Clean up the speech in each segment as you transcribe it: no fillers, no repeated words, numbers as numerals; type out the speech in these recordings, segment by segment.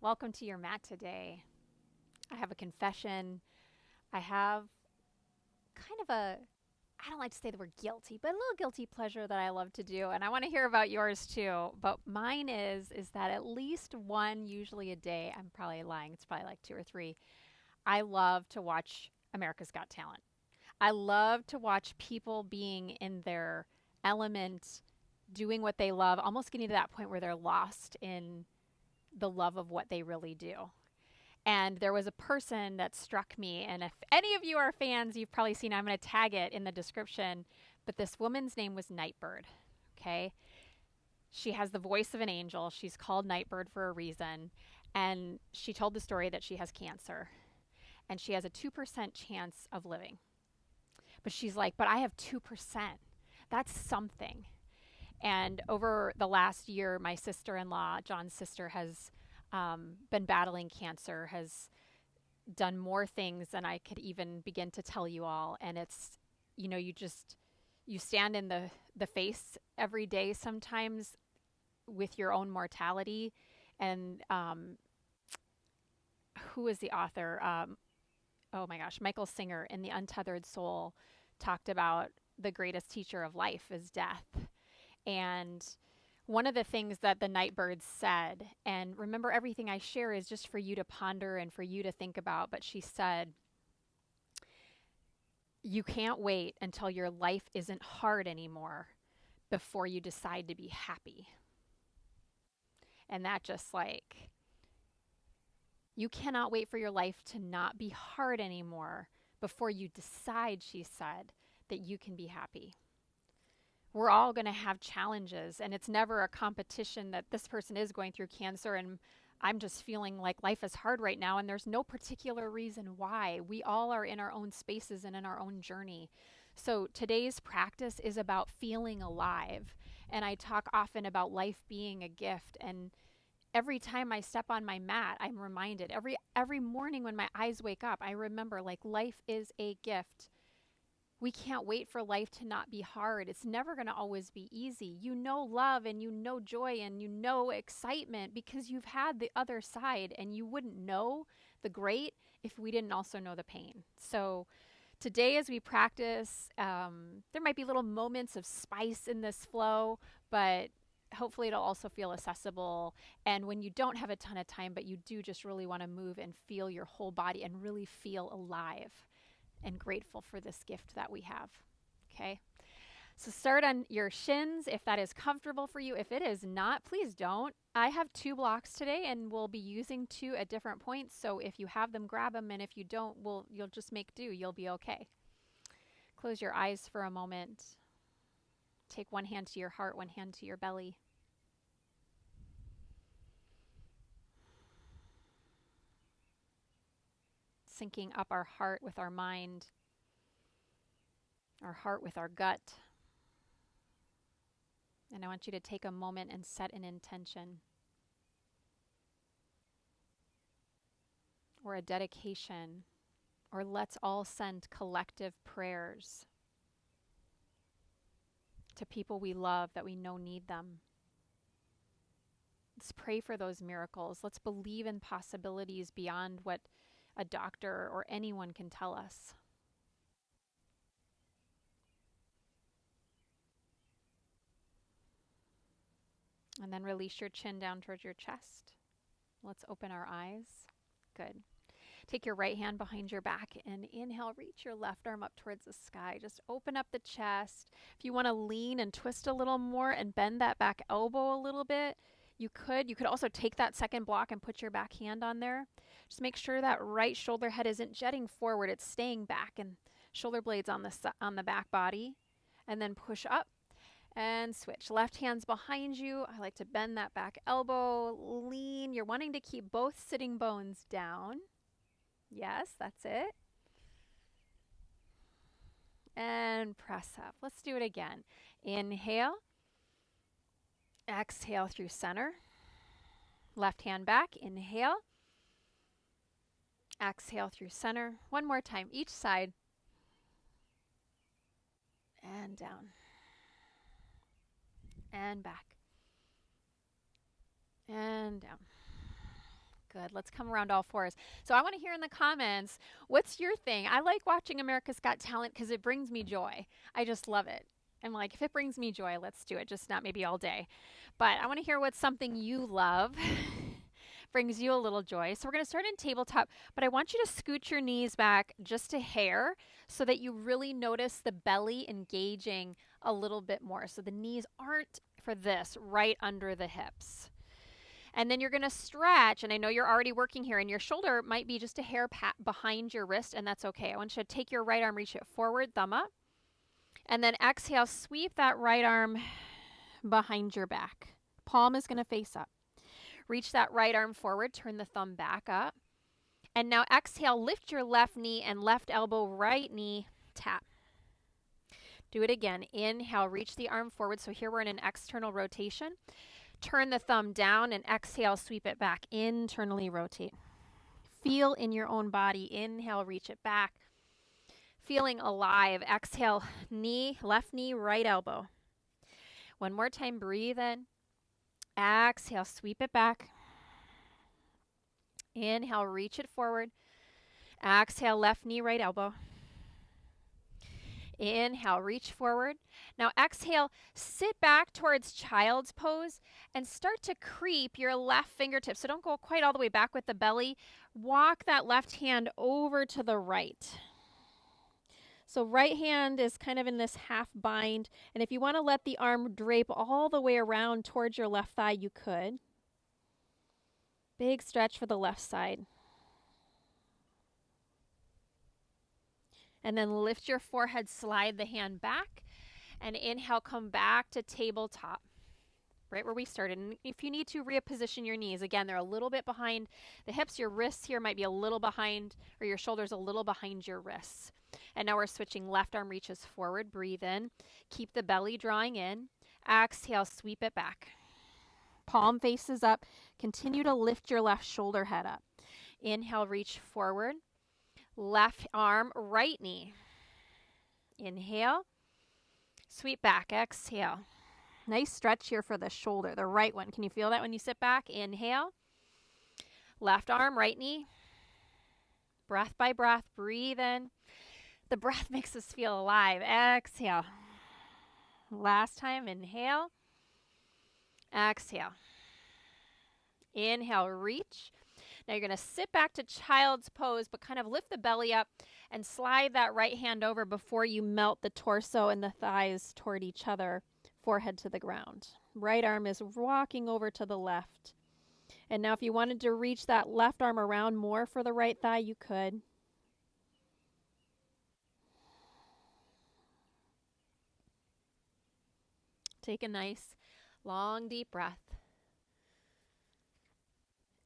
Welcome to your mat today. I have a confession. I have kind of a, I don't like to say the word guilty, but a little guilty pleasure that I love to do. And I want to hear about yours too. But mine is that at least one, usually a day, I'm probably lying, it's probably like two or three. I love to watch America's Got Talent. I love to watch people being in their element, doing what they love, almost getting to that point where they're lost in the love of what they really do. And there was a person that struck me. And if any of you are fans, you've probably seen, I'm going to tag it in the description. But this woman's name was Nightbird. Okay. She has the voice of an angel. She's called Nightbird for a reason. And she told the story that she has cancer and she has a 2% chance of living. But she's like, but I have 2%. That's something. And over the last year, my sister in law, John's sister, has been battling cancer, has done more things than I could even begin to tell you all. And it's, you stand in the face every day sometimes with your own mortality. And who is the author? Oh my gosh, Michael Singer in The Untethered Soul talked about the greatest teacher of life is death. And one of the things that the Nightbird said, and remember, everything I share is just for you to ponder and for you to think about, but she said, you can't wait until your life isn't hard anymore before you decide to be happy. And that just like, you cannot wait for your life to not be hard anymore before you decide, she said, that you can be happy. We're all going to have challenges, and it's never a competition that this person is going through cancer and I'm just feeling like life is hard right now, and there's no particular reason why. We all are in our own spaces and in our own journey. So today's practice is about feeling alive, and I talk often about life being a gift. And every time I step on my mat, I'm reminded. Every morning when my eyes wake up, I remember, like, life is a gift. We can't wait for life to not be hard. It's never going to always be easy. You know love and you know joy and you know excitement because you've had the other side, and you wouldn't know the great if we didn't also know the pain. So today, as we practice, there might be little moments of spice in this flow, but hopefully it'll also feel accessible. And when you don't have a ton of time, but you do just really want to move and feel your whole body and really feel alive and grateful for this gift that we have. Okay. So start on your shins if that is comfortable for you. If it is not, please don't. I have 2 blocks today and we'll be using 2 at different points. So if you have them, grab them. And if you don't, you'll just make do. You'll be okay. Close your eyes for a moment. Take one hand to your heart, one hand to your belly. Syncing up our heart with our mind, our heart with our gut. And I want you to take a moment and set an intention or a dedication, or let's all send collective prayers to people we love that we know need them. Let's pray for those miracles. Let's believe in possibilities beyond what a doctor or anyone can tell us. And then release your chin down towards your chest. Let's open our eyes. Good. Take your right hand behind your back and inhale, reach your left arm up towards the sky. Just open up the chest. If you want to lean and twist a little more and bend that back elbow a little bit, you could. You could also take that second block and put your back hand on there. Just make sure that right shoulder head isn't jetting forward. It's staying back, and shoulder blades on the back body. And then push up and switch. Left hand's behind you. I like to bend that back elbow, lean. You're wanting to keep both sitting bones down. Yes, that's it. And press up. Let's do it again. Inhale. Exhale through center. Left hand back. Inhale. Exhale through center. One more time, each side. And down. And back. And down. Good. Let's come around all fours. So I want to hear in the comments, what's your thing? I like watching America's Got Talent because it brings me joy. I just love it. I'm like, if it brings me joy, let's do it. Just not maybe all day. But I want to hear what's something you love, brings you a little joy. So we're going to start in tabletop, but I want you to scoot your knees back just a hair so that you really notice the belly engaging a little bit more. So the knees aren't, for this, right under the hips. And then you're going to stretch, and I know you're already working here, and your shoulder might be just a hair pat behind your wrist, and that's okay. I want you to take your right arm, reach it forward, thumb up, and then exhale, sweep that right arm behind your back. Palm is going to face up. Reach that right arm forward, turn the thumb back up, and now exhale, lift your left knee and left elbow, right knee, tap. Do it again. Inhale, reach the arm forward. So here we're in an external rotation. Turn the thumb down and exhale, sweep it back. Internally rotate. Feel in your own body. Inhale, reach it back. Feeling alive. Exhale, knee, left knee, right elbow. One more time, breathe in. Exhale, sweep it back. Inhale, reach it forward. Exhale, left knee, right elbow. Inhale, reach forward. Now exhale, sit back towards child's pose and start to creep your left fingertips. So don't go quite all the way back with the belly. Walk that left hand over to the right. So right hand is kind of in this half bind. And if you want to let the arm drape all the way around towards your left thigh, you could. Big stretch for the left side. And then lift your forehead, slide the hand back, and inhale, come back to tabletop, right where we started. And if you need to, reposition your knees. Again, they're a little bit behind the hips. Your wrists here might be a little behind, or your shoulders a little behind your wrists. And now we're switching. Left arm reaches forward. Breathe in. Keep the belly drawing in. Exhale, sweep it back. Palm faces up. Continue to lift your left shoulder head up. Inhale, reach forward. Left arm, right knee. Inhale. Sweep back. Exhale. Nice stretch here for the shoulder, the right one. Can you feel that when you sit back? Inhale. Left arm, right knee. Breath by breath. Breathe in. The breath makes us feel alive. Exhale. Last time. Inhale. Exhale. Inhale. Reach. Now you're going to sit back to child's pose, but kind of lift the belly up and slide that right hand over before you melt the torso and the thighs toward each other, forehead to the ground. Right arm is walking over to the left. And now if you wanted to reach that left arm around more for the right thigh, you could. Take a nice, long, deep breath.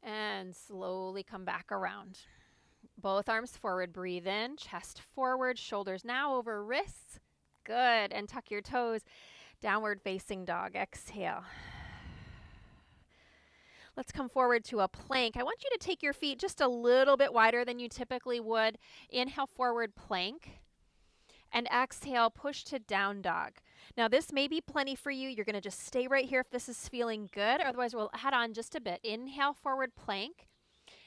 And slowly come back around. Both arms forward. Breathe in. Chest forward. Shoulders now over wrists. Good. And tuck your toes. Downward facing dog. Exhale. Let's come forward to a plank. I want you to take your feet just a little bit wider than you typically would. Inhale, forward plank. And exhale, push to down dog. Now this may be plenty for you. You're going to just stay right here if this is feeling good. Otherwise, we'll add on just a bit. Inhale, forward plank.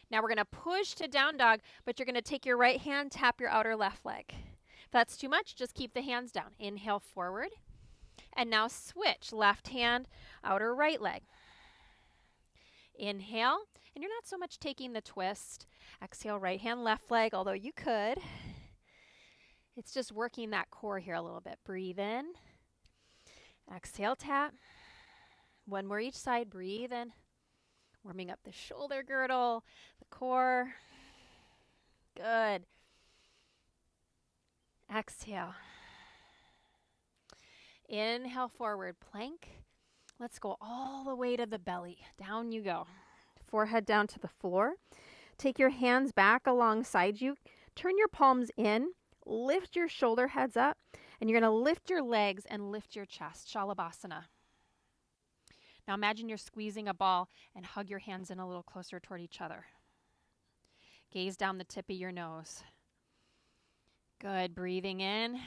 Now we're going to push to down dog, but you're going to take your right hand, tap your outer left leg. If that's too much, just keep the hands down. Inhale, forward. And now switch. Left hand, outer right leg. Inhale. And you're not so much taking the twist. Exhale, right hand, left leg, although you could. It's just working that core here a little bit. Breathe in. Exhale, tap. One more each side. Breathe in. Warming up the shoulder girdle, the core. Good. Exhale. Inhale, forward plank. Let's go all the way to the belly. Down you go. Forehead down to the floor. Take your hands back alongside you. Turn your palms in. Lift your shoulder heads up, and you're going to lift your legs and lift your chest. Shalabhasana. Now imagine you're squeezing a ball and hug your hands in a little closer toward each other. Gaze down the tip of your nose. Good. Breathing in.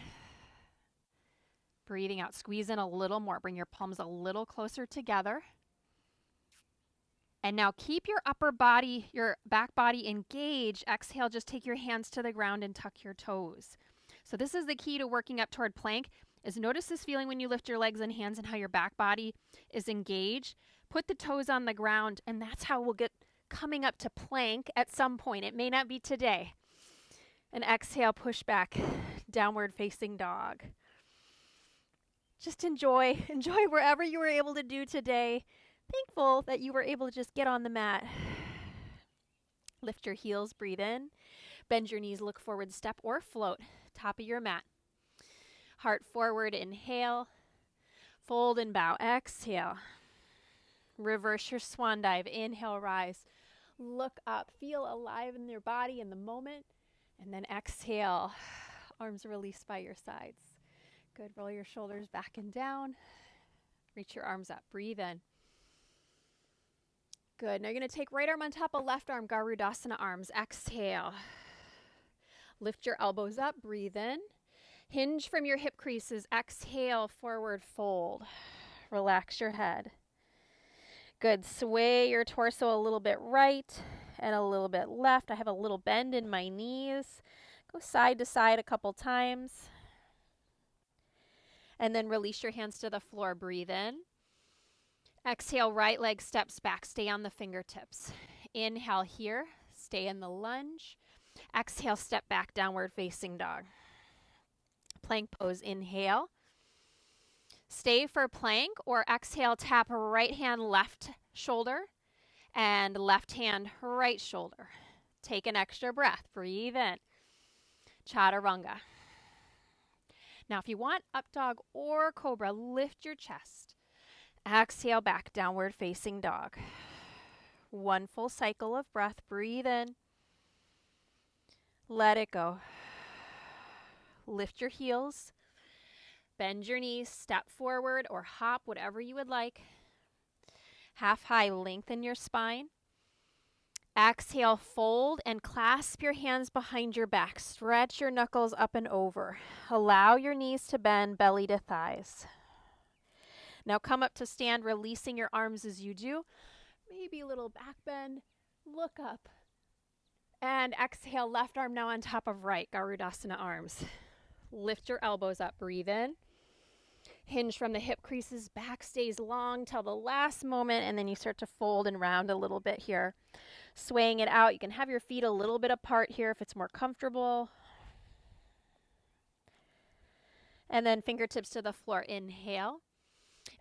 Breathing out. Squeeze in a little more. Bring your palms a little closer together. And now keep your upper body, your back body engaged. Exhale, just take your hands to the ground and tuck your toes. So this is the key to working up toward plank, is notice this feeling when you lift your legs and hands and how your back body is engaged. Put the toes on the ground, and that's how we'll get coming up to plank at some point. It may not be today. And exhale, push back, downward facing dog. Just enjoy wherever you were able to do today. Thankful that you were able to just get on the mat. Lift your heels, breathe in. Bend your knees, look forward, step or float. Top of your mat. Heart forward, inhale. Fold and bow, exhale. Reverse your swan dive, inhale, rise. Look up, feel alive in your body in the moment. And then exhale, arms released by your sides. Good, roll your shoulders back and down. Reach your arms up, breathe in. Good. Now you're going to take right arm on top of left arm, Garudasana arms. Exhale. Lift your elbows up, breathe in. Hinge from your hip creases. Exhale, forward fold. Relax your head. Good. Sway your torso a little bit right and a little bit left. I have a little bend in my knees. Go side to side a couple times. And then release your hands to the floor. Breathe in. Exhale, right leg steps back. Stay on the fingertips. Inhale here. Stay in the lunge. Exhale, step back, downward facing dog. Plank pose, inhale. Stay for plank, or exhale, tap right hand, left shoulder, and left hand, right shoulder. Take an extra breath. Breathe in. Chaturanga. Now, if you want up dog or cobra, lift your chest. Exhale back, downward facing dog. One full cycle of breath. Breathe in. Let it go. Lift your heels. Bend your knees. Step forward or hop, whatever you would like. Half high, lengthen your spine. Exhale, fold and clasp your hands behind your back. Stretch your knuckles up and over. Allow your knees to bend, belly to thighs. Now come up to stand, releasing your arms as you do. Maybe a little back bend. Look up. And exhale, left arm now on top of right, Garudasana arms. Lift your elbows up, breathe in. Hinge from the hip creases, back stays long till the last moment, and then you start to fold and round a little bit here. Swaying it out. You can have your feet a little bit apart here if it's more comfortable. And then fingertips to the floor. Inhale.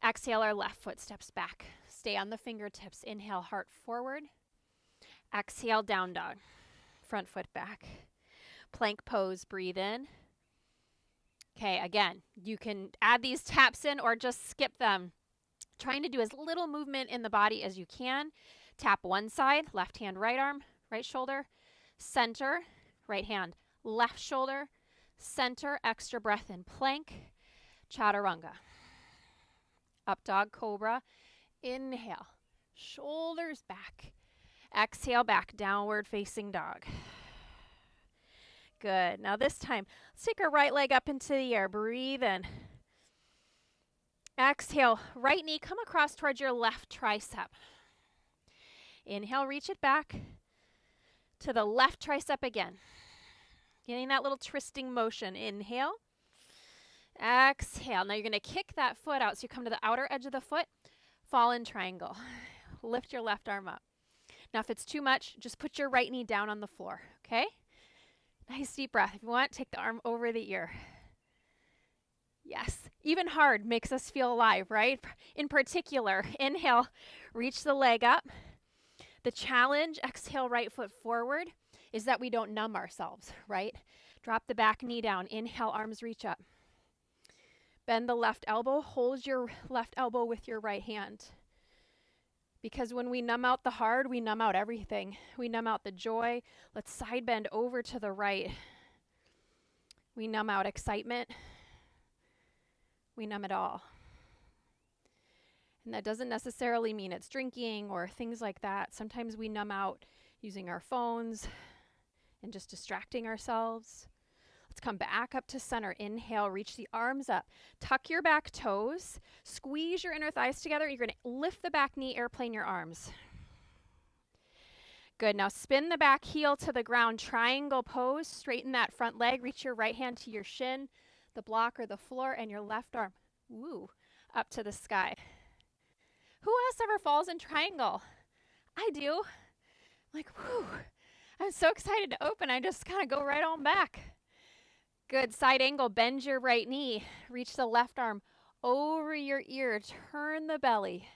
Exhale, our left foot steps back. Stay on the fingertips. Inhale, heart forward. Exhale, down dog. Front foot back. Plank pose, breathe in. Okay, again, you can add these taps in or just skip them. Trying to do as little movement in the body as you can. Tap one side, left hand, right arm, right shoulder. Center, right hand, left shoulder. Center, extra breath in plank. Chaturanga. Up dog, cobra. Inhale. Shoulders back. Exhale back, downward facing dog. Good. Now this time, let's take our right leg up into the air. Breathe in. Exhale, right knee come across towards your left tricep. Inhale, reach it back to the left tricep again. Getting that little twisting motion. Inhale. Exhale. Now you're going to kick that foot out. So you come to the outer edge of the foot, fall in triangle. Lift your left arm up. Now if it's too much, just put your right knee down on the floor, okay? Nice deep breath. If you want, take the arm over the ear. Yes, even hard makes us feel alive, right? In particular, inhale, reach the leg up. The challenge, exhale, right foot forward, is that we don't numb ourselves, right? Drop the back knee down. Inhale, arms reach up. Bend the left elbow. Hold your left elbow with your right hand. Because when we numb out the hard, we numb out everything. We numb out the joy. Let's side bend over to the right. We numb out excitement. We numb it all. And that doesn't necessarily mean it's drinking or things like that. Sometimes we numb out using our phones and just distracting ourselves. Let's come back up to center. Inhale, reach the arms up. Tuck your back toes. Squeeze your inner thighs together. You're going to lift the back knee, airplane your arms. Good. Now spin the back heel to the ground. Triangle pose. Straighten that front leg. Reach your right hand to your shin, the block or the floor, and your left arm, up to the sky. Who else ever falls in triangle? I do. Like, whew. I'm so excited to open. I just kind of go right on back. Good. Side angle. Bend your right knee. Reach the left arm over your ear. Turn the belly.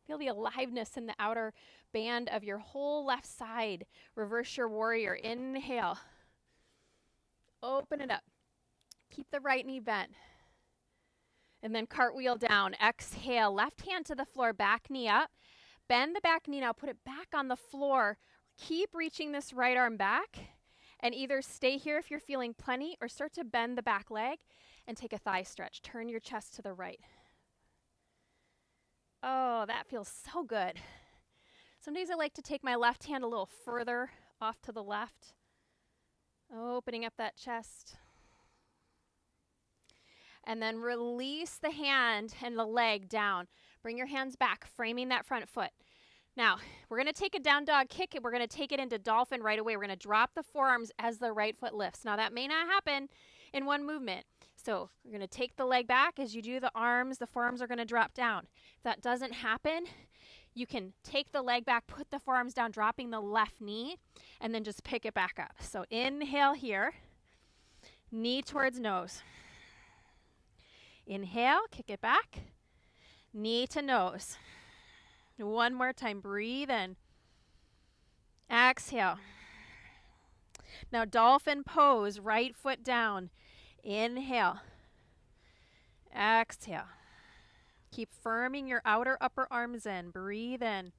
Feel the aliveness in the outer band of your whole left side. Reverse your warrior. Inhale. Open it up. Keep the right knee bent. And then cartwheel down. Exhale. Left hand to the floor. Back knee up. Bend the back knee now. Put it back on the floor. Keep reaching this right arm back. And either stay here if you're feeling plenty or start to bend the back leg and take a thigh stretch. Turn your chest to the right. Oh, that feels so good. Some days I like to take my left hand a little further off to the left. Opening up that chest. And then release the hand and the leg down. Bring your hands back, framing that front foot. Now, we're going to take a down dog kick and we're going to take it into dolphin right away. We're going to drop the forearms as the right foot lifts. Now, that may not happen in one movement. So we're going to take the leg back. As you do the forearms are going to drop down. If that doesn't happen, you can take the leg back, put the forearms down, dropping the left knee, and then just pick it back up. So inhale here, knee towards nose. Inhale, kick it back, knee to nose. One more time, breathe in. Exhale. Now dolphin pose, right foot down. Inhale. Exhale. Keep firming your outer upper arms in. Breathe in.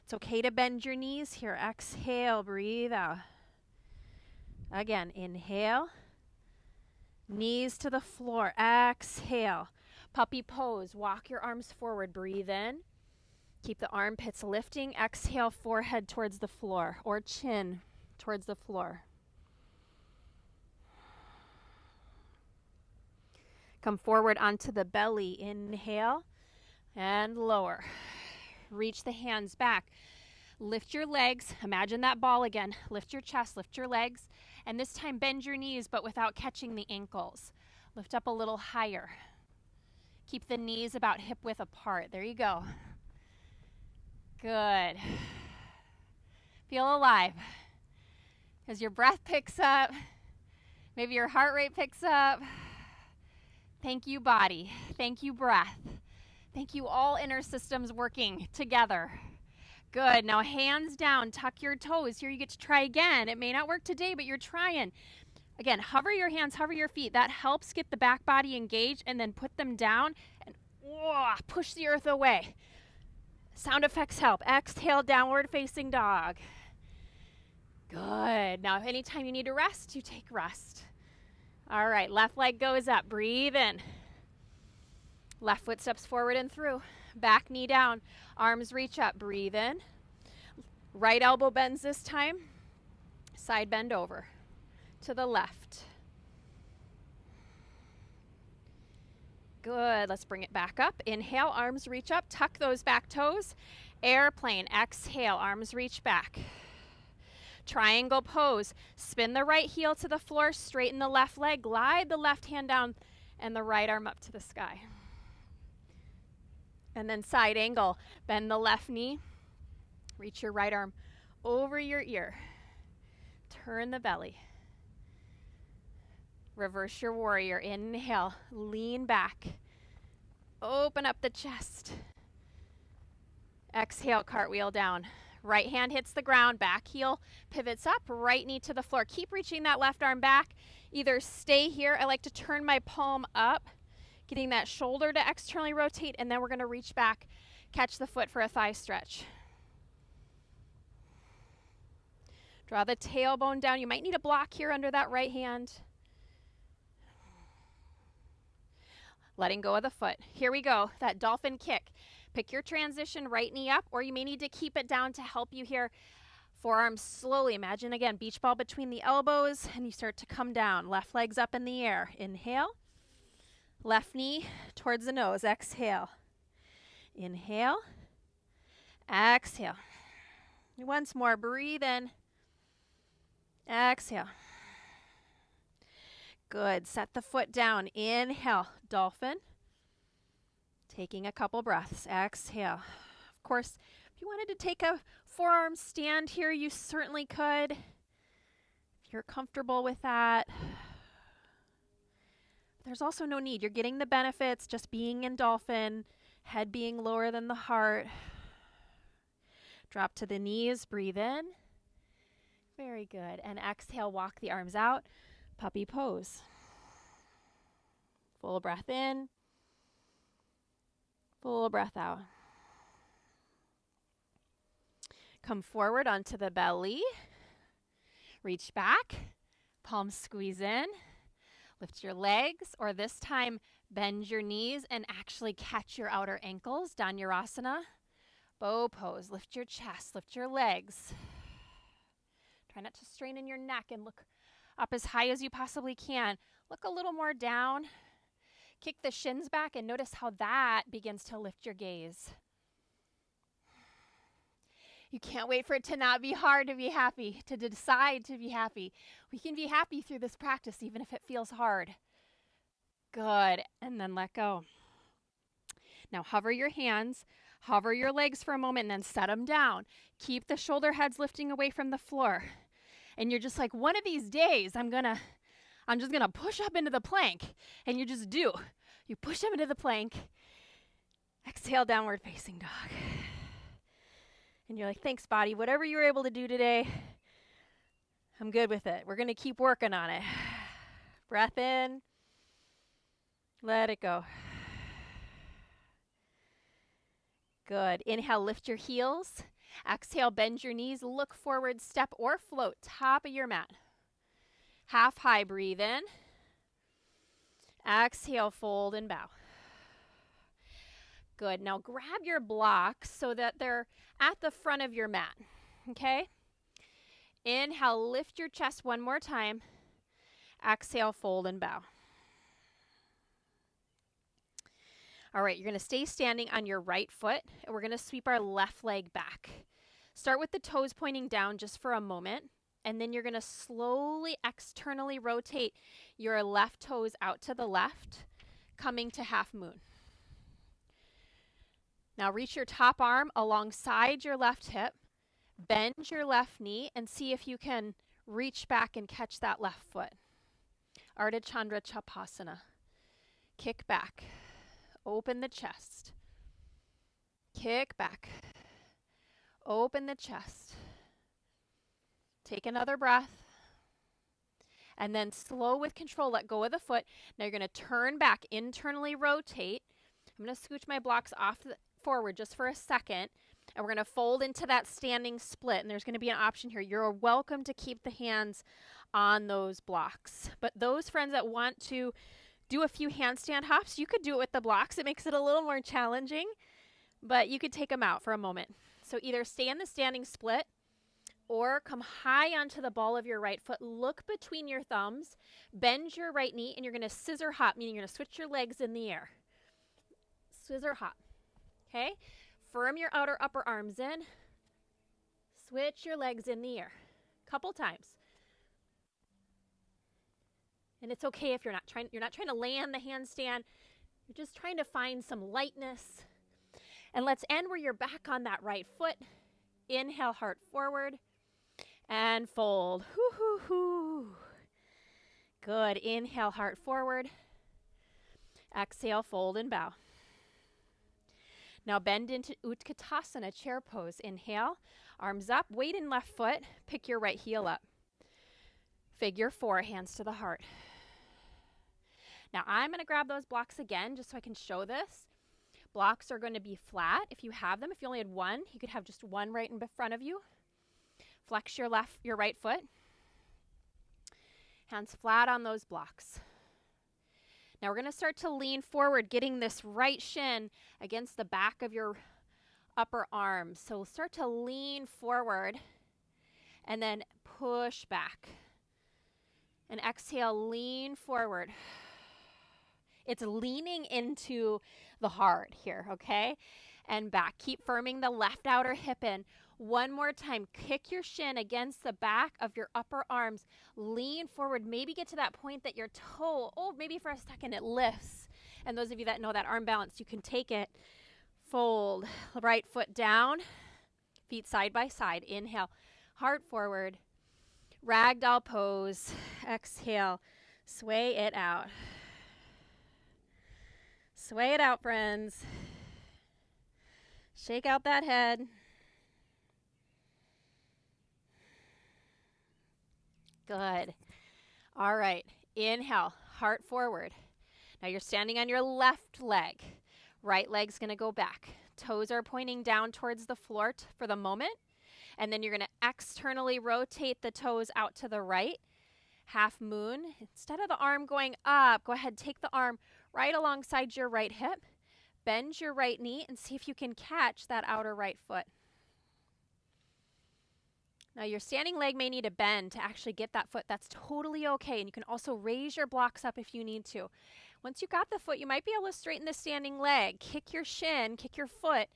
It's okay to bend your knees here. Exhale, breathe out. Again, inhale. Knees to the floor. Exhale. Puppy pose. Walk your arms forward. Breathe in. Keep the armpits lifting. Exhale, forehead towards the floor or chin towards the floor. Come forward onto the belly. Inhale and lower. Reach the hands back. Lift your legs. Imagine that ball again. Lift your chest, lift your legs. And this time bend your knees, but without catching the ankles. Lift up a little higher. Keep the knees about hip width apart. There you go. Good. Feel alive. As your breath picks up, maybe your heart rate picks up. Thank you, body. Thank you, breath. Thank you, all inner systems working together. Good. Now hands down, tuck your toes. Here you get to try again. It may not work today, but you're trying. Again, hover your hands, hover your feet. That helps get the back body engaged, and then put them down and push the earth away. Sound effects help. Exhale, downward facing dog. Good. Now, anytime you need to rest, you take rest. All right, left leg goes up. Breathe in. Left foot steps forward and through. Back knee down. Arms reach up. Breathe in. Right elbow bends this time. Side bend over to the left. Good. Let's bring it back up. Inhale, arms reach up. Tuck those back toes. Airplane. Exhale, arms reach back. Triangle pose. Spin the right heel to the floor. Straighten the left leg. Glide the left hand down and the right arm up to the sky. And then side angle. Bend the left knee. Reach your right arm over your ear. Turn the belly. Reverse your warrior. Inhale. Lean back. Open up the chest. Exhale, cartwheel down. Right hand hits the ground. Back heel pivots up. Right knee to the floor. Keep reaching that left arm back. Either stay here. I like to turn my palm up, getting that shoulder to externally rotate, and then we're going to reach back, catch the foot for a thigh stretch. Draw the tailbone down. You might need a block here under that right hand. Letting go of the foot. Here we go. That dolphin kick. Pick your transition, right knee up, or you may need to keep it down to help you here. Forearms slowly. Imagine again, beach ball between the elbows, and you start to come down. Left leg's up in the air. Inhale. Left knee towards the nose. Exhale. Inhale. Exhale. Once more, breathe in. Exhale. Good. Set the foot down. Inhale, dolphin. Taking a couple breaths. Exhale. Of course, if you wanted to take a forearm stand here, you certainly could. If you're comfortable with that. There's also no need. You're getting the benefits just being in dolphin, head being lower than the heart. Drop to the knees, breathe in. Very good. And exhale, walk the arms out, puppy pose. Full breath in, full breath out. Come forward onto the belly. Reach back, palms squeeze in. Lift your legs, or this time, bend your knees and actually catch your outer ankles, Dhanurasana. Bow pose, lift your chest, lift your legs. Try not to strain in your neck and look up as high as you possibly can. Look a little more down. Kick the shins back and notice how that begins to lift your gaze. You can't wait for it to not be hard to be happy, to decide to be happy. We can be happy through this practice, even if it feels hard. Good. And then let go. Now hover your hands, hover your legs for a moment, and then set them down. Keep the shoulder heads lifting away from the floor. And you're just like, one of these days, I'm just gonna push up into the plank. And you just do. You push up into the plank. Exhale, downward facing dog. And you're like, thanks, body. Whatever you were able to do today, I'm good with it. We're going to keep working on it. Breath in. Let it go. Good. Inhale, lift your heels. Exhale, bend your knees. Look forward, step or float. Top of your mat. Half high, breathe in. Exhale, fold and bow. Good. Now grab your blocks so that they're at the front of your mat. Okay? Inhale, lift your chest one more time. Exhale, fold and bow. All right, you're going to stay standing on your right foot, and we're going to sweep our left leg back. Start with the toes pointing down just for a moment, and then you're going to slowly externally rotate your left toes out to the left, coming to half moon. Now reach your top arm alongside your left hip, bend your left knee, and see if you can reach back and catch that left foot. Ardha Chandra Chapasana. Kick back. Open the chest. Kick back. Open the chest. Take another breath. And then slow with control, let go of the foot. Now you're going to turn back, internally rotate. I'm going to scooch my blocks forward just for a second, and we're going to fold into that standing split, and there's going to be an option here. You're welcome to keep the hands on those blocks, but those friends that want to do a few handstand hops, you could do it with the blocks. It makes it a little more challenging, but you could take them out for a moment. So either stay in the standing split or come high onto the ball of your right foot, look between your thumbs, bend your right knee, and you're going to scissor hop, meaning you're going to switch your legs in the air. Scissor hop. Okay, firm your outer upper arms in. Switch your legs in the air. Couple times. And it's okay if you're not trying to land the handstand. You're just trying to find some lightness. And let's end where you're back on that right foot. Inhale, heart forward. And fold. Hoo, hoo, hoo. Good. Inhale, heart forward. Exhale, fold and bow. Now bend into Utkatasana, chair pose. Inhale, arms up, weight in left foot, pick your right heel up. Figure 4, hands to the heart. Now I'm going to grab those blocks again just so I can show this. Blocks are going to be flat if you have them. If you only had one, you could have just one right in front of you. Flex your right foot. Hands flat on those blocks. Now we're going to start to lean forward, getting this right shin against the back of your upper arm. So we'll start to lean forward and then push back. And exhale, lean forward. It's leaning into the heart here, okay? and back. Keep firming the left outer hip in. One more time. Kick your shin against the back of your upper arms. Lean forward. Maybe get to that point that your toe, maybe for a second it lifts. And those of you that know that arm balance, you can take it. Fold. Right foot down. Feet side by side. Inhale. Heart forward. Ragdoll pose. Exhale. Sway it out. Sway it out, friends. Shake out that head. Good. All right. Inhale. Heart forward. Now you're standing on your left leg. Right leg's going to go back. Toes are pointing down towards the floor for the moment. And then you're going to externally rotate the toes out to the right. Half moon. Instead of the arm going up, go ahead, take the arm right alongside your right hip. Bend your right knee and see if you can catch that outer right foot. Now your standing leg may need a bend to actually get that foot. That's totally okay. And you can also raise your blocks up if you need to. Once you got the foot, you might be able to straighten the standing leg. Kick your shin, kick your foot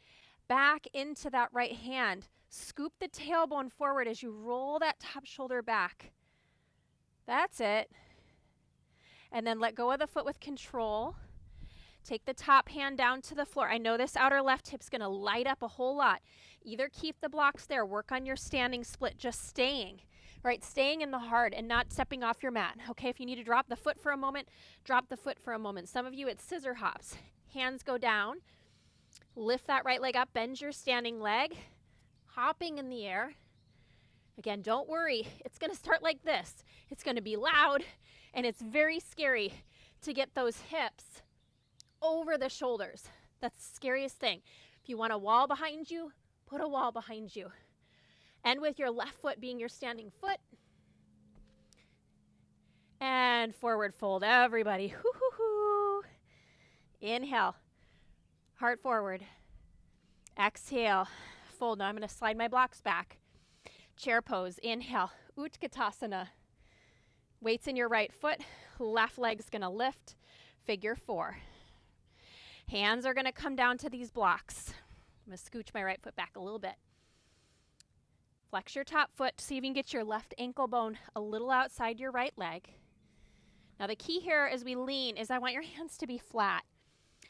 back into that right hand. Scoop the tailbone forward as you roll that top shoulder back. That's it. And then let go of the foot with control. Take the top hand down to the floor. I know this outer left hip's going to light up a whole lot. Either keep the blocks there, work on your standing split, just staying, right? Staying in the hard and not stepping off your mat. Okay, if you need to drop the foot for a moment, drop the foot for a moment. Some of you, it's scissor hops. Hands go down. Lift that right leg up, bend your standing leg, hopping in the air. Again, don't worry. It's going to start like this. It's going to be loud, and it's very scary to get those hips over the shoulders. That's the scariest thing. If you want a wall behind you, put a wall behind you. And with your left foot being your standing foot. And forward fold, everybody. Hoo-hoo-hoo. Inhale. Heart forward. Exhale. Fold. Now I'm going to slide my blocks back. Chair pose. Inhale. Utkatasana. Weights in your right foot. Left leg's going to lift. Figure 4. Hands are going to come down to these blocks. I'm going to scooch my right foot back a little bit. Flex your top foot. See if you can get your left ankle bone a little outside your right leg. Now the key here as we lean is I want your hands to be flat.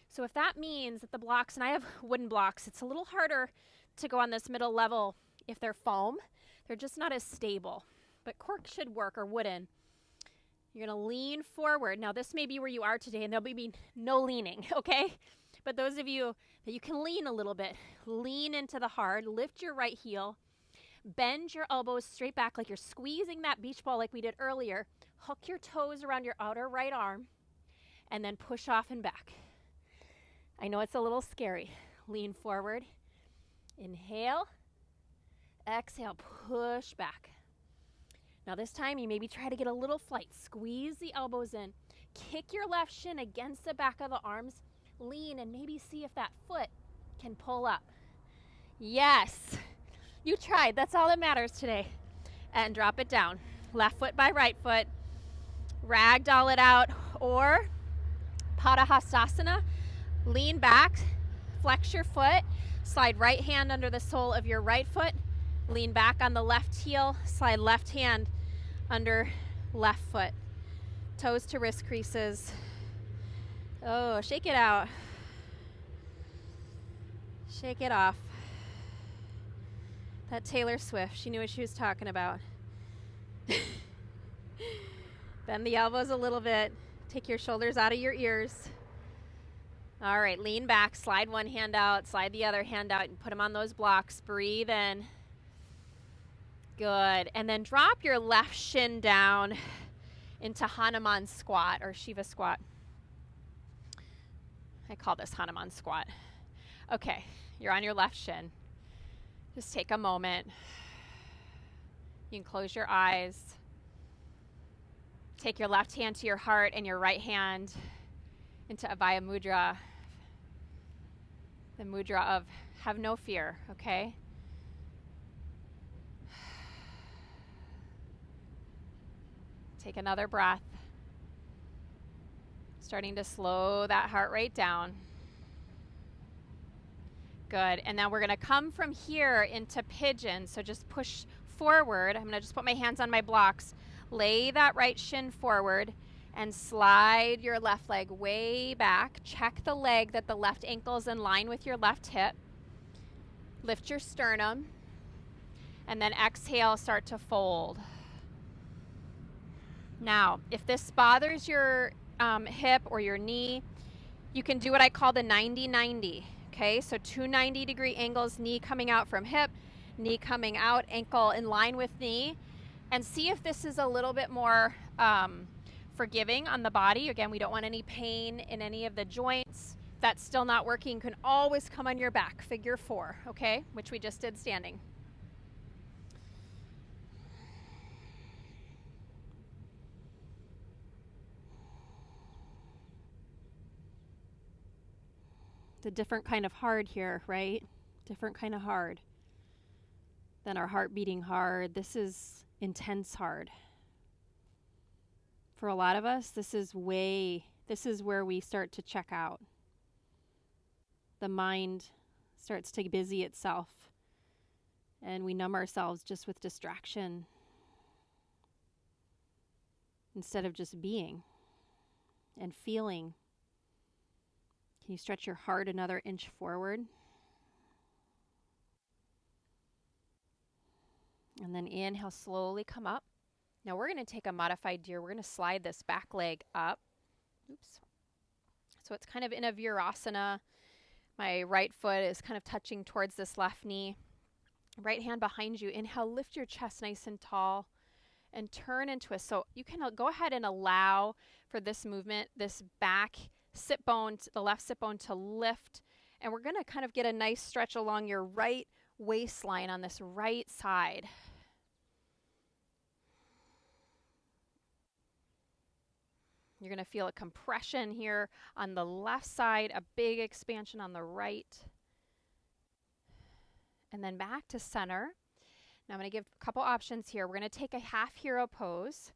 So if that means that the blocks, and I have wooden blocks, it's a little harder to go on this middle level if they're foam. They're just not as stable. But cork should work, or wooden. You're going to lean forward. Now, this may be where you are today, and there'll be no leaning, okay? But those of you that you can lean a little bit, lean into the hard, lift your right heel, bend your elbows straight back like you're squeezing that beach ball like we did earlier. Hook your toes around your outer right arm, and then push off and back. I know it's a little scary. Lean forward. Inhale. Exhale. Push back. Now this time you maybe try to get a little flight. Squeeze the elbows in. Kick your left shin against the back of the arms. Lean and maybe see if that foot can pull up. Yes. You tried. That's all that matters today. And drop it down. Left foot by right foot. Ragdoll it out. Or Padahastasana. Lean back. Flex your foot. Slide right hand under the sole of your right foot. Lean back on the left heel. Slide left hand under left foot. Toes to wrist creases. Oh, shake it out. Shake it off. That Taylor Swift, she knew what she was talking about. Bend the elbows a little bit. Take your shoulders out of your ears. All right, lean back, slide one hand out, slide the other hand out, and put them on those blocks. Breathe in. Good. And then drop your left shin down into Hanuman Squat or Shiva Squat. I call this Hanuman Squat. Okay, you're on your left shin. Just take a moment. You can close your eyes. Take your left hand to your heart and your right hand into Abhaya Mudra. The mudra of have no fear, okay? Take another breath. Starting to slow that heart rate down. Good. And now we're going to come from here into pigeon. So just push forward. I'm going to just put my hands on my blocks. Lay that right shin forward and slide your left leg way back. Check the leg that the left ankle is in line with your left hip. Lift your sternum. And then exhale, start to fold. Now, if this bothers your hip or your knee, you can do what I call the 90-90. Okay, so 2 90-degree angles, knee coming out from hip, knee coming out, ankle in line with knee, and see if this is a little bit more forgiving on the body. Again, we don't want any pain in any of the joints. If that's still not working, you can always come on your back, figure 4, okay, which we just did standing. It's a different kind of hard here, right? Different kind of hard than our heart beating hard. This is intense hard. For a lot of us, this is where we start to check out. The mind starts to busy itself, and we numb ourselves just with distraction instead of just being and feeling. Can you stretch your heart another inch forward? And then inhale, slowly come up. Now we're going to take a modified deer. We're going to slide this back leg up. Oops. So it's kind of in a virasana. My right foot is kind of touching towards this left knee. Right hand behind you. Inhale, lift your chest nice and tall and turn and twist. So you can go ahead and allow for this movement, this back sit bone, the left sit bone to lift. And we're going to kind of get a nice stretch along your right waistline on this right side. You're going to feel a compression here on the left side, a big expansion on the right. And then back to center. Now I'm going to give a couple options here. We're going to take a half hero pose.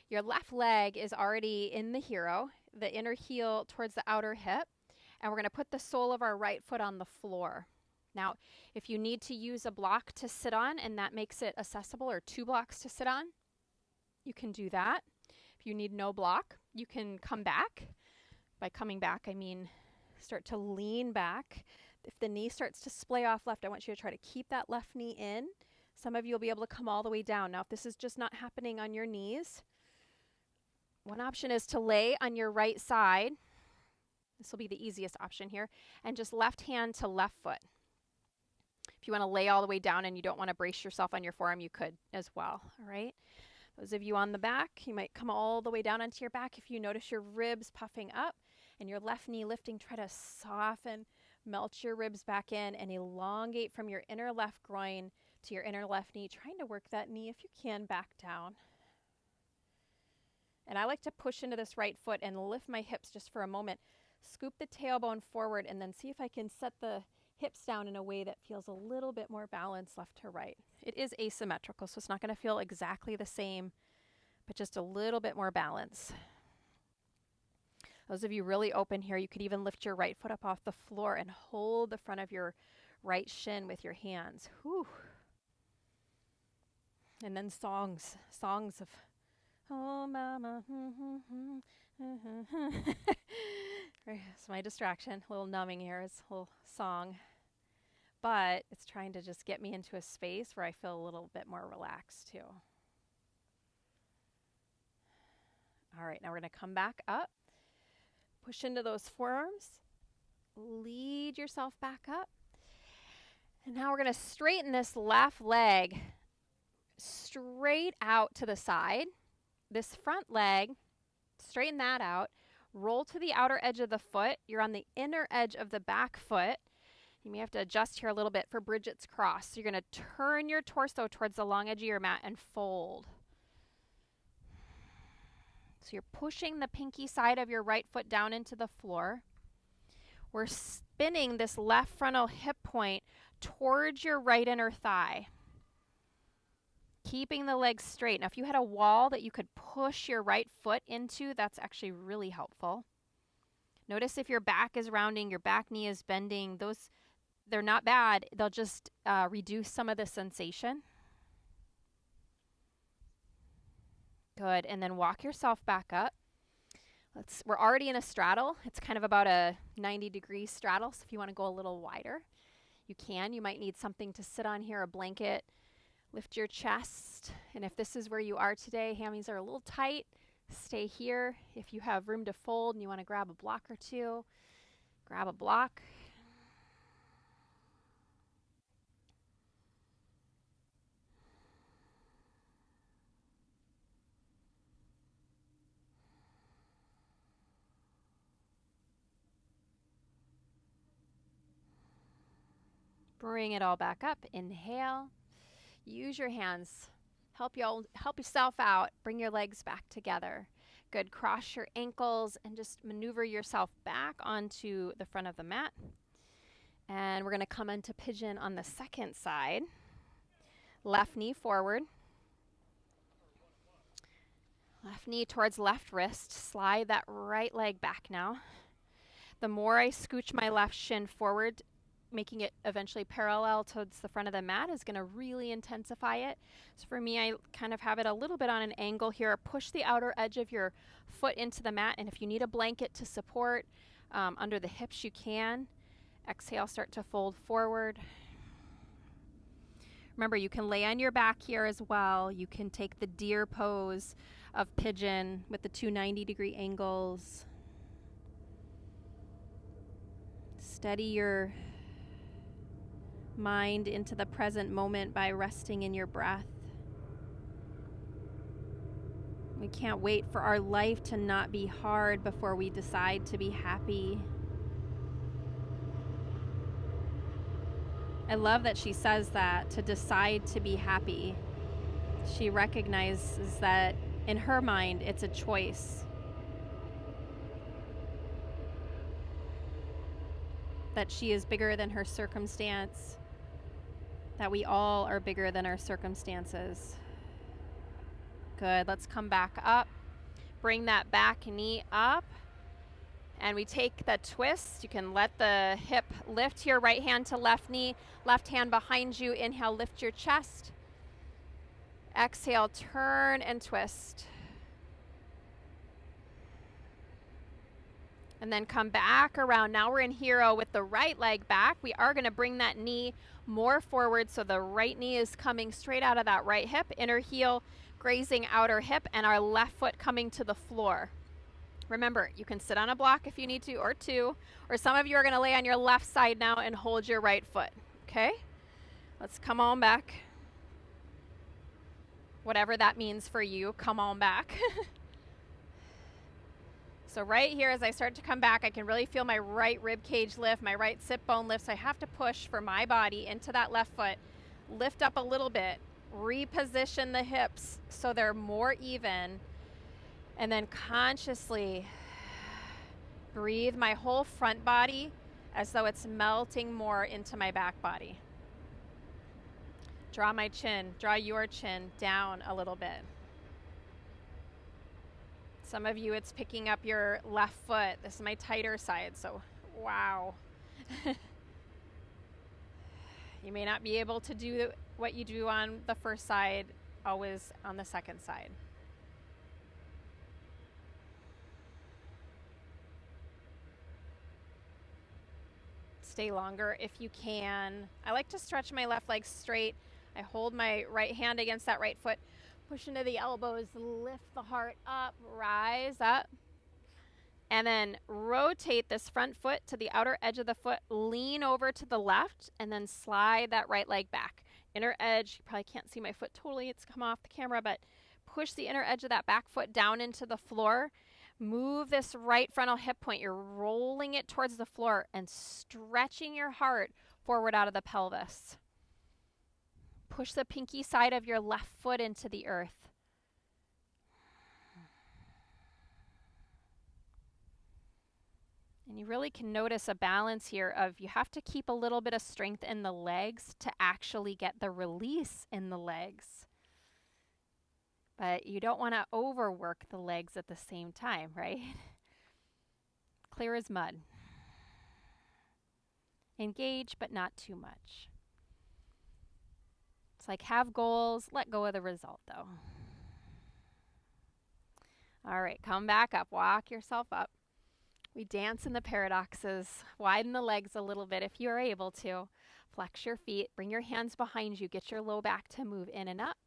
Your left leg is already in the hero, the inner heel towards the outer hip. And we're going to put the sole of our right foot on the floor. Now, if you need to use a block to sit on and that makes it accessible, or 2 blocks to sit on, you can do that. If you need no block, you can come back. By coming back, I mean start to lean back. If the knee starts to splay off left, I want you to try to keep that left knee in. Some of you will be able to come all the way down. Now, if this is just not happening on your knees, one option is to lay on your right side. This will be the easiest option here. And just left hand to left foot. If you want to lay all the way down and you don't want to brace yourself on your forearm, you could as well. All right. Those of you on the back, you might come all the way down onto your back. If you notice your ribs puffing up and your left knee lifting, try to soften, melt your ribs back in and elongate from your inner left groin to your inner left knee, trying to work that knee, if you can, back down. And I like to push into this right foot and lift my hips just for a moment. Scoop the tailbone forward and then see if I can set the hips down in a way that feels a little bit more balanced left to right. It is asymmetrical, so it's not going to feel exactly the same, but just a little bit more balance. Those of you really open here, you could even lift your right foot up off the floor and hold the front of your right shin with your hands. Whew. And then songs of, oh mama. It's my distraction, a little numbing here. It's a little song. But it's trying to just get me into a space where I feel a little bit more relaxed too. All right, now we're going to come back up. Push into those forearms. Lead yourself back up. And now we're going to straighten this left leg straight out to the side. This front leg, straighten that out. Roll to the outer edge of the foot. You're on the inner edge of the back foot. You may have to adjust here a little bit for Bridget's cross. So you're going to turn your torso towards the long edge of your mat and fold. So you're pushing the pinky side of your right foot down into the floor. We're spinning this left frontal hip point towards your right inner thigh. Keeping the legs straight. Now, if you had a wall that you could push your right foot into, that's actually really helpful. Notice if your back is rounding, your back knee is bending, those they're not bad. They'll just reduce some of the sensation. Good. And then walk yourself back up. We're already in a straddle. It's kind of about a 90-degree straddle. So if you want to go a little wider, you can. You might need something to sit on here, a blanket. Lift your chest. And if this is where you are today, hammies are a little tight, stay here. If you have room to fold and you want to grab a block or two, grab a block. Bring it all back up. Inhale. Use your hands. Help yourself out. Bring your legs back together. Good. Cross your ankles and just maneuver yourself back onto the front of the mat. And we're going to come into pigeon on the second side. Left knee forward. Left knee towards left wrist. Slide that right leg back now. The more I scooch my left shin forward, making it eventually parallel towards the front of the mat is going to really intensify it. So for me, I kind of have it a little bit on an angle here. Push the outer edge of your foot into the mat. And if you need a blanket to support under the hips, you can. Exhale, start to fold forward. Remember, you can lay on your back here as well. You can take the deer pose of pigeon with the two 90-degree angles. Steady your mind into the present moment by resting in your breath. We can't wait for our life to not be hard before we decide to be happy. I love that she says that, to decide to be happy. She recognizes that in her mind, it's a choice. That she is bigger than her circumstance. That we all are bigger than our circumstances. Good. Let's come back up. Bring that back knee up. And we take the twist. You can let the hip lift here. Right hand to left knee. Left hand behind you. Inhale, lift your chest. Exhale, turn and twist. And then come back around. Now we're in hero with the right leg back. We are going to bring that knee more forward so the right knee is coming straight out of that right hip. Inner heel grazing outer hip and our left foot coming to the floor. Remember, you can sit on a block if you need to, or two, or some of you are going to lay on your left side now and hold your right foot. Okay? Let's come on back. Whatever that means for you, come on back. So right here, as I start to come back, I can really feel my right rib cage lift, my right sit bone lift. So I have to push for my body into that left foot, lift up a little bit, reposition the hips so they're more even, and then consciously breathe my whole front body as though it's melting more into my back body. Draw my chin, draw your chin down a little bit. Some of you, it's picking up your left foot. This is my tighter side, so wow. You may not be able to do what you do on the first side, always on the second side. Stay longer if you can. I like to stretch my left leg straight. I hold my right hand against that right foot. Push into the elbows, lift the heart up, rise up. And then rotate this front foot to the outer edge of the foot, lean over to the left, and then slide that right leg back. Inner edge, you probably can't see my foot totally, it's come off the camera, but push the inner edge of that back foot down into the floor. Move this right frontal hip point. You're rolling it towards the floor and stretching your heart forward out of the pelvis. Push the pinky side of your left foot into the earth. And you really can notice a balance here of you have to keep a little bit of strength in the legs to actually get the release in the legs. But you don't want to overwork the legs at the same time, right? Clear as mud. Engage, but not too much. It's like have goals, let go of the result though. All right, come back up, walk yourself up. We dance in the paradoxes. Widen the legs a little bit if you are able to. Flex your feet, bring your hands behind you, get your low back to move in and up.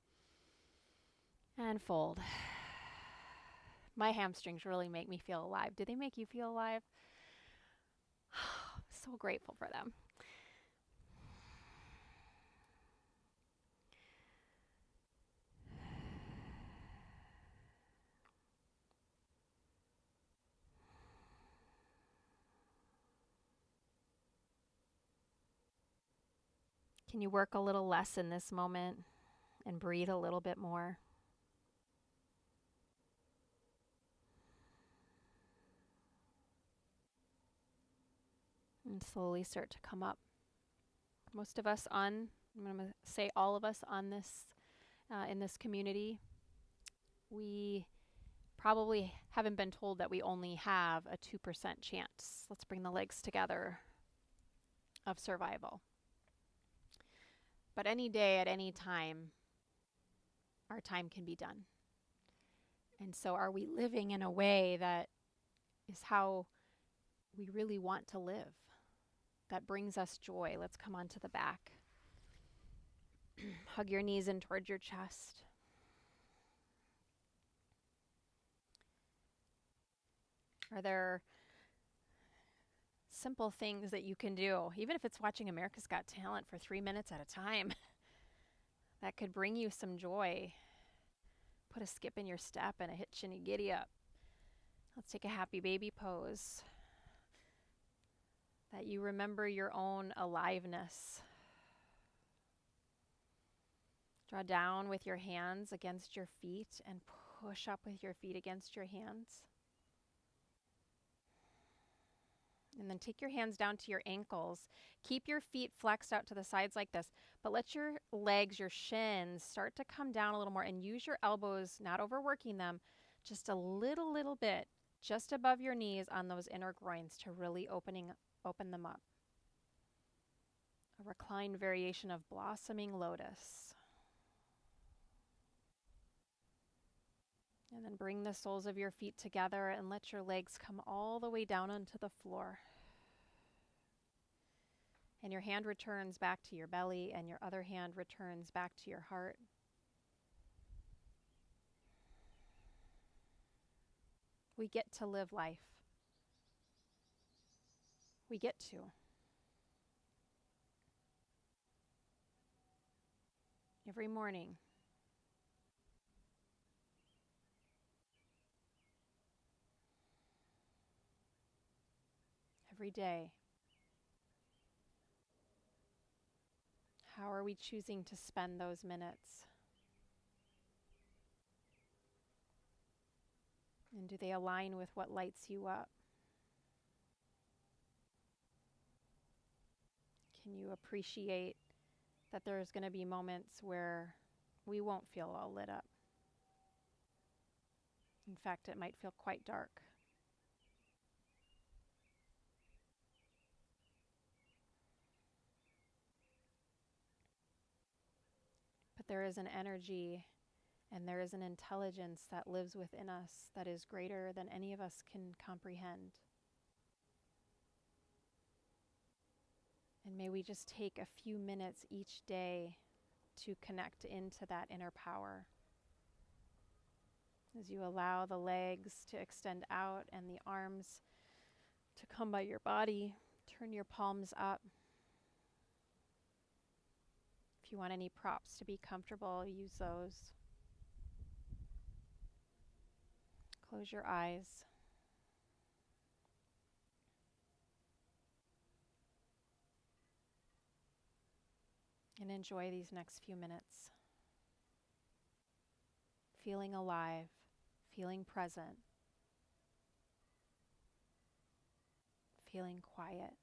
And fold. My hamstrings really make me feel alive. Do they make you feel alive? So grateful for them. Can you work a little less in this moment and breathe a little bit more? And slowly start to come up. Most of us I'm going to say all of us on this, in this community, we probably haven't been told that we only have a 2% chance. Let's bring the legs together of survival. But any day at any time, our time can be done. And so are we living in a way that is how we really want to live? That brings us joy. Let's come onto the back. Hug your knees in towards your chest. Are there simple things that you can do, even if it's watching America's Got Talent for 3 minutes at a time, that could bring you some joy? Put a skip in your step and a hitch in your giddy up. Let's take a happy baby pose. That you remember your own aliveness. Draw down with your hands against your feet and push up with your feet against your hands. And then take your hands down to your ankles. Keep your feet flexed out to the sides like this, but let your legs, your shins start to come down a little more and use your elbows, not overworking them, just a little bit, just above your knees on those inner groins to really open them up. A reclined variation of blossoming lotus. And then bring the soles of your feet together and let your legs come all the way down onto the floor. And your hand returns back to your belly and your other hand returns back to your heart. We get to live life. We get to. Every morning. Every day. How are we choosing to spend those minutes? And do they align with what lights you up? Can you appreciate that there's going to be moments where we won't feel all lit up? In fact, it might feel quite dark. But there is an energy and there is an intelligence that lives within us that is greater than any of us can comprehend. And may we just take a few minutes each day to connect into that inner power. As you allow the legs to extend out and the arms to come by your body, turn your palms up. If you want any props to be comfortable, use those. Close your eyes. And enjoy these next few minutes. Feeling alive, feeling present, feeling quiet.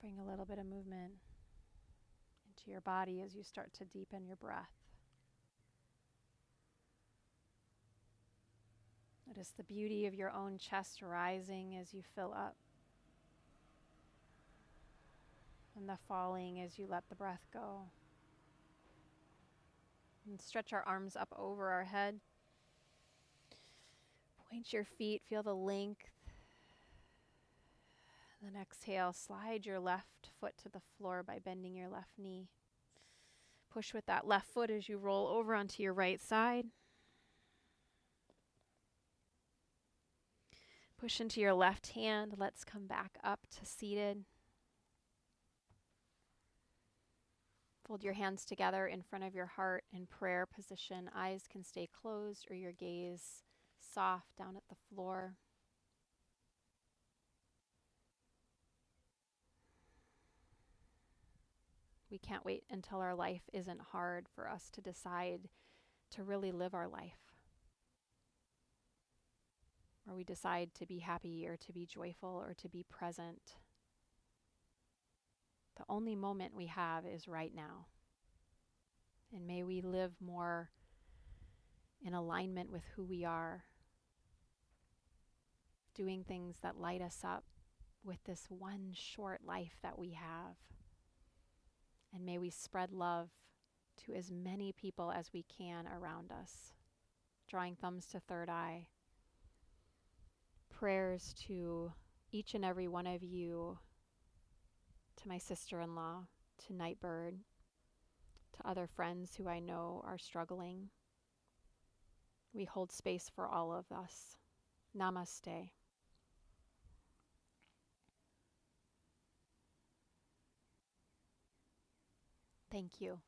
Bring a little bit of movement into your body as you start to deepen your breath. Notice the beauty of your own chest rising as you fill up, and the falling as you let the breath go. And stretch our arms up over our head. Point your feet, feel the length. Then exhale, slide your left foot to the floor by bending your left knee. Push with that left foot as you roll over onto your right side. Push into your left hand. Let's come back up to seated. Fold your hands together in front of your heart in prayer position. Eyes can stay closed or your gaze soft down at the floor. We can't wait until our life isn't hard for us to decide to really live our life. Or we decide to be happy or to be joyful or to be present. The only moment we have is right now. And may we live more in alignment with who we are, doing things that light us up with this one short life that we have. And may we spread love to as many people as we can around us. Drawing thumbs to third eye. Prayers to each and every one of you, to my sister-in-law, to Nightbird, to other friends who I know are struggling. We hold space for all of us. Namaste. Thank you.